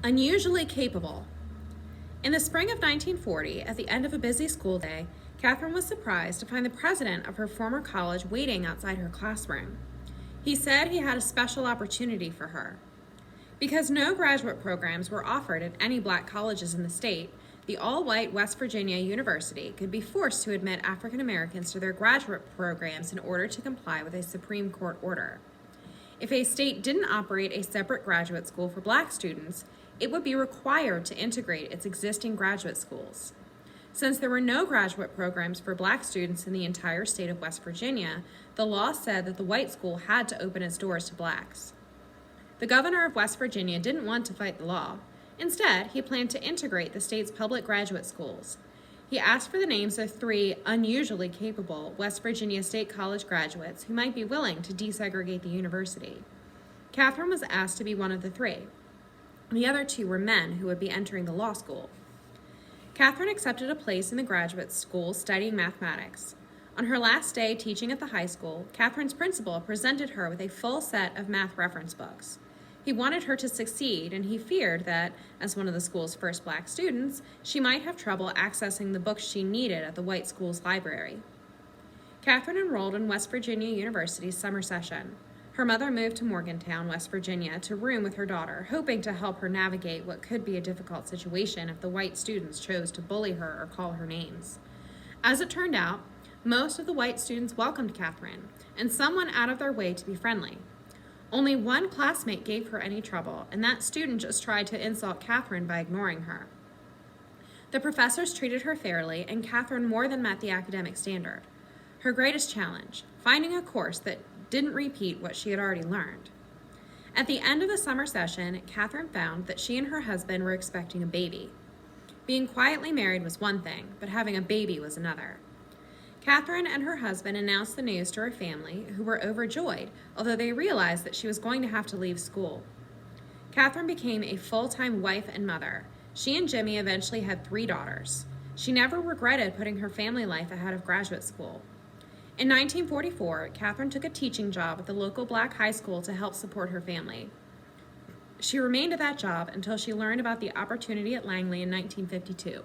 Unusually capable. In the spring of 1940, at the end of a busy school day, Catherine was surprised to find the president of her former college waiting outside her classroom. He said he had a special opportunity for her. Because no graduate programs were offered at any black colleges in the state, the all-white West Virginia University could be forced to admit African Americans to their graduate programs in order to comply with a Supreme Court order. If a state didn't operate a separate graduate school for black students, it would be required to integrate its existing graduate schools. Since there were no graduate programs for black students in the entire state of West Virginia, the law said that the white school had to open its doors to blacks. The governor of West Virginia didn't want to fight the law. Instead, he planned to integrate the state's public graduate schools. He asked for the names of 3 unusually capable West Virginia State College graduates who might be willing to desegregate the university. Catherine was asked to be one of the 3. The other 2 were men who would be entering the law school. Catherine accepted a place in the graduate school studying mathematics. On her last day teaching at the high school, Catherine's principal presented her with a full set of math reference books. He wanted her to succeed, and he feared that, as one of the school's first black students, she might have trouble accessing the books she needed at the white school's library. Catherine enrolled in West Virginia University's summer session. Her mother moved to Morgantown, West Virginia, to room with her daughter, hoping to help her navigate what could be a difficult situation if the white students chose to bully her or call her names. As it turned out, most of the white students welcomed Catherine, and some went out of their way to be friendly. Only one classmate gave her any trouble, and that student just tried to insult Catherine by ignoring her. The professors treated her fairly, and Catherine more than met the academic standard. Her greatest challenge, finding a course that didn't repeat what she had already learned. At the end of the summer session, Catherine found that she and her husband were expecting a baby. Being quietly married was one thing, but having a baby was another. Catherine and her husband announced the news to her family, who were overjoyed, although they realized that she was going to have to leave school. Catherine became a full-time wife and mother. She and Jimmy eventually had 3 daughters. She never regretted putting her family life ahead of graduate school. In 1944, Catherine took a teaching job at the local black high school to help support her family. She remained at that job until she learned about the opportunity at Langley in 1952.